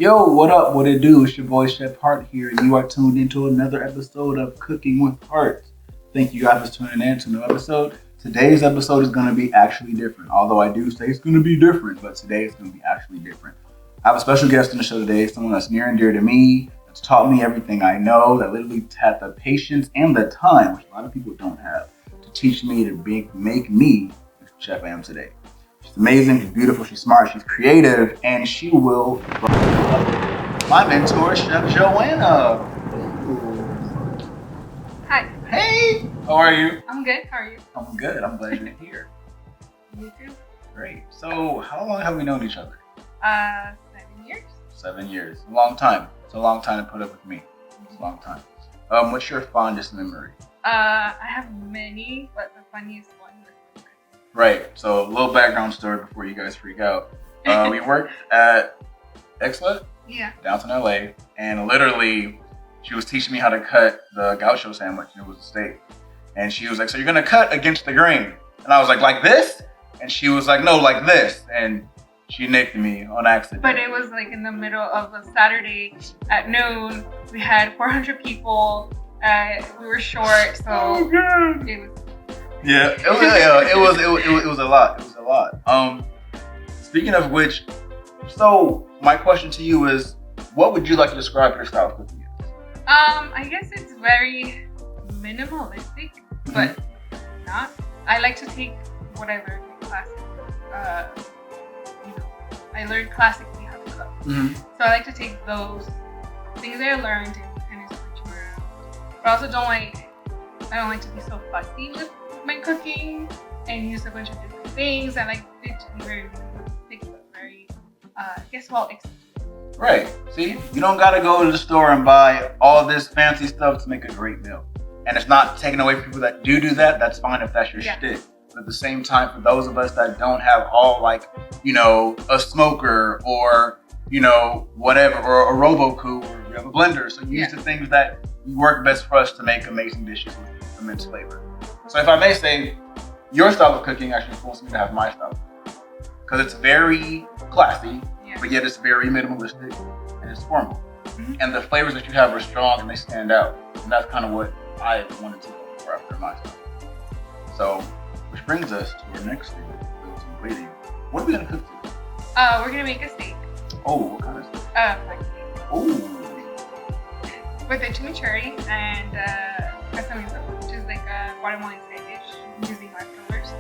Yo, what up? What it do? It's your boy Chef Hart here, and you are tuned into another episode of Cooking with Hart. Thank you guys for tuning in to another episode. Today's episode is going to be actually different. Although I do say it's going to be different, but today it's going to be actually different. I have a special guest on the show today, someone that's near and dear to me, that's taught me everything I know, that literally had the patience and the time, which a lot of people don't have, to teach me to make me the chef I am today. She's amazing, she's beautiful, she's smart, she's creative, and she will my mentor, Chef Johanna. Hi. Hey, how are you? I'm good. How are you? I'm good. I'm glad you're here. You too. Great. So, how long have we known each other? 7 years. 7 years. A long time. It's a long time to put up with me. It's a long time. What's your fondest memory? I have many, but the funniest one was Right. So, a little background story before you guys freak out. We worked at Exlet, downtown LA, and literally, she was teaching me how to cut the gaucho sandwich. It was a steak. And she was like, so you're going to cut against the grain. And I was like this? And she was like, no, like this. And she nicked me on accident. But it was like in the middle of a Saturday at noon. We had 400 people. We were short, so it was. Yeah, it was a lot. It was a lot. Speaking of which, so my question to you is, what would you like to describe your style of cooking as? I guess it's very minimalistic, but not. I like to take what I learned in classic. I learned classically how to cook. So I like to take those things that I learned and kind of switch them around. But I also I don't like to be so fussy with my cooking and use a bunch of different things. I like it to be very minimalistic, but very, executed. Right. See, you don't gotta go to the store and buy all this fancy stuff to make a great meal. And it's not taken away from people that do that. That's fine if that's your shtick. But at the same time, for those of us that don't have all a smoker or, whatever, or a RoboCoo, or you have a blender. So use the things that work best for us to make amazing dishes with immense flavor. So if I may say, your style of cooking actually forced me to have my style. Because it's very classy, but yet it's very minimalistic and it's formal. And the flavors that you have are strong and they stand out. And that's kind of what I wanted to go for after my style. So, which brings us to our next thing, waiting. What are we gonna cook today? We're gonna make a steak. Oh, what kind of steak? Like steak. Oh. With a chimichurri and casamiento, which is like a Guatemalan side dish using leftovers.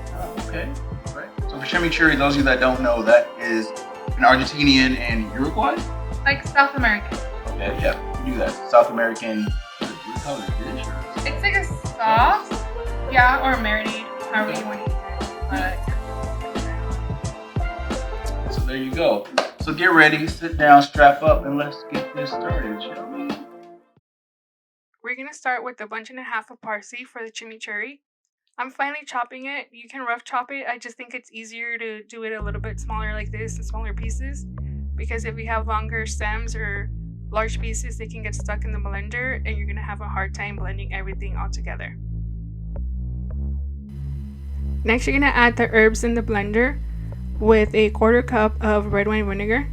Okay, right. So for chimichurri, those of you that don't know, that is an Argentinian and Uruguay? Like South American. Okay, yeah, we do that. South American, what do you call it, dish? Or? It's like a sauce, or marinade, however you want to eat it. So there you go. So get ready, sit down, strap up, and let's get this started, shall we? We're going to start with 1.5 bunches of parsley for the chimichurri. I'm finally chopping it. You can rough chop it. I just think it's easier to do it a little bit smaller like this in smaller pieces. Because if you have longer stems or large pieces, they can get stuck in the blender and you're going to have a hard time blending everything all together. Next, you're going to add the herbs in the blender with a 1/4 cup of red wine vinegar.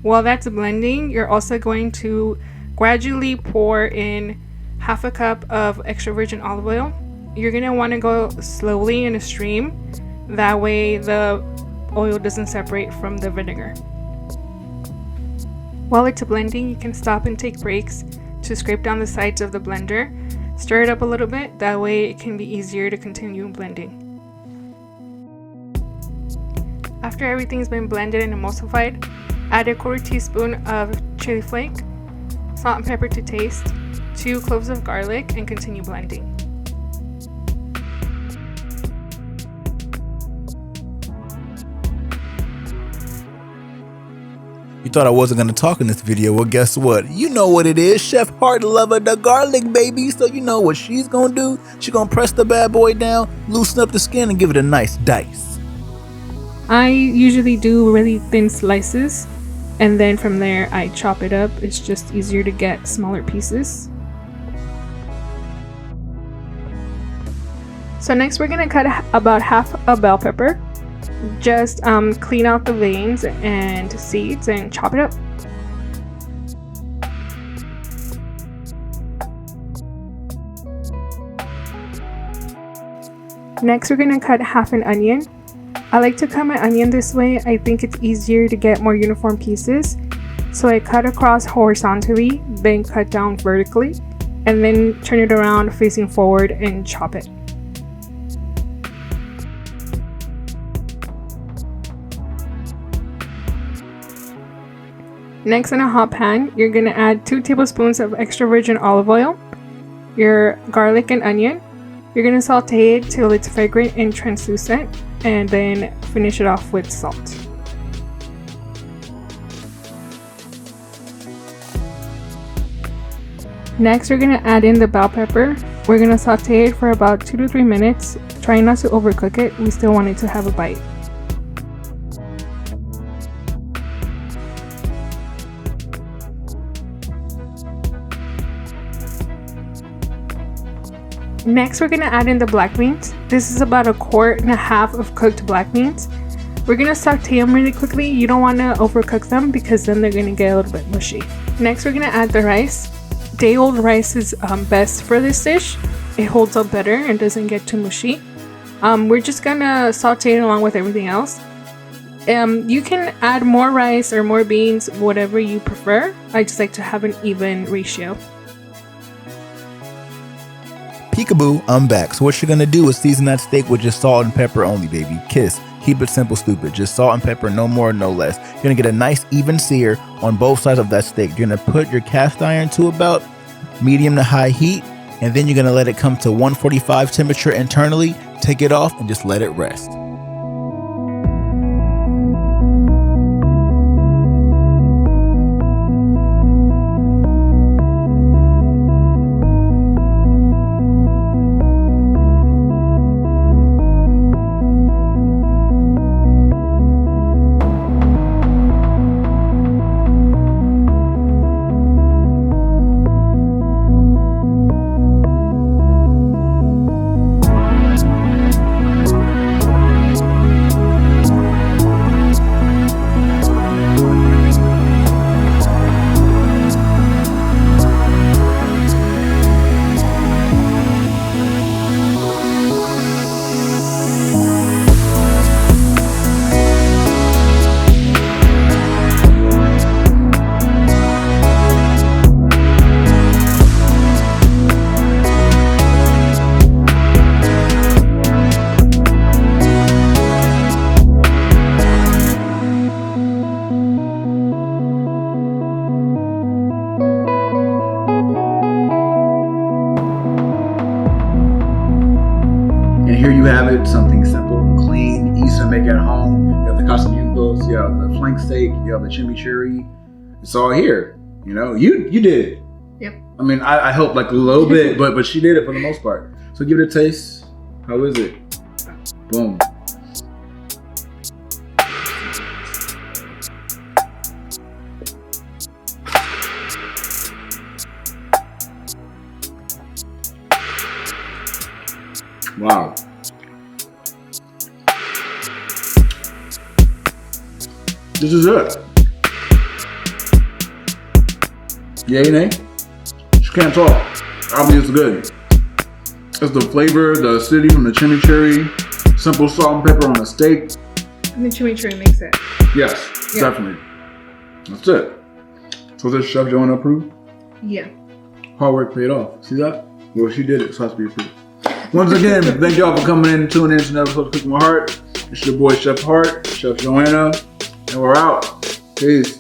While that's blending, you're also going to gradually pour in 1/2 cup of extra virgin olive oil. You're going to want to go slowly in a stream. That way the oil doesn't separate from the vinegar. While it's blending, you can stop and take breaks to scrape down the sides of the blender. Stir it up a little bit. That way it can be easier to continue blending. After everything's been blended and emulsified, add a 1/4 teaspoon of chili flake, salt and pepper to taste, 2 cloves of garlic, and continue blending. You thought I wasn't going to talk in this video. Well, guess what? You know what it is. Chef Hart lover the garlic, baby. So you know what she's going to do? She's going to press the bad boy down, loosen up the skin, and give it a nice dice. I usually do really thin slices, and then from there I chop it up. It's just easier to get smaller pieces. So next we're going to cut about 1/2 a bell pepper. Just clean out the veins and seeds and chop it up. Next, we're gonna cut half an onion. I like to cut my onion this way. I think it's easier to get more uniform pieces. So I cut across horizontally, then cut down vertically, and then turn it around facing forward and chop it. Next, in a hot pan, you're gonna add 2 tablespoons of extra virgin olive oil, your garlic and onion. You're gonna saute it till it's fragrant and translucent, and then finish it off with salt. Next, we're gonna add in the bell pepper. We're gonna saute it for about 2 to 3 minutes. Try not to overcook it. We still want it to have a bite. Next, we're gonna add in the black beans. This is about 1.5 quarts of cooked black beans. We're gonna saute them really quickly. You don't wanna overcook them because then they're gonna get a little bit mushy. Next, we're gonna add the rice. Day-old rice is best for this dish. It holds up better and doesn't get too mushy. We're just gonna saute it along with everything else. You can add more rice or more beans, whatever you prefer. I just like to have an even ratio. Peekaboo, I'm back. So what you're gonna do is season that steak with just salt and pepper only, baby. Kiss. Keep it simple, stupid. Just salt and pepper, no more, no less. You're gonna get a nice even sear on both sides of that steak. You're gonna put your cast iron to about medium to high heat, and then you're gonna let it come to 145 temperature internally. Take it off and just let it rest. And here you have it, something simple, clean, easy to make at home. You have the casamientos, you have the flank steak, you have the chimichurri. It's all here. You know, you did it. Yep. I mean, I helped like a little bit, but she did it for the most part. So give it a taste. How is it? Boom. Wow. This is it. Yay, nay? She can't talk. Obviously it's good. It's the flavor, the acidity from the chimichurri, simple salt and pepper on the steak. And the chimichurri makes it. Yes, definitely. That's it. So this Chef Johanna approved? Yeah. Hard work paid off. See that? Well, she did it, so it has to be approved. Once again, thank y'all for coming in and tuning in to another episode of Cooking with Heart. It's your boy Chef Hart, Chef Johanna, and we're out. Peace.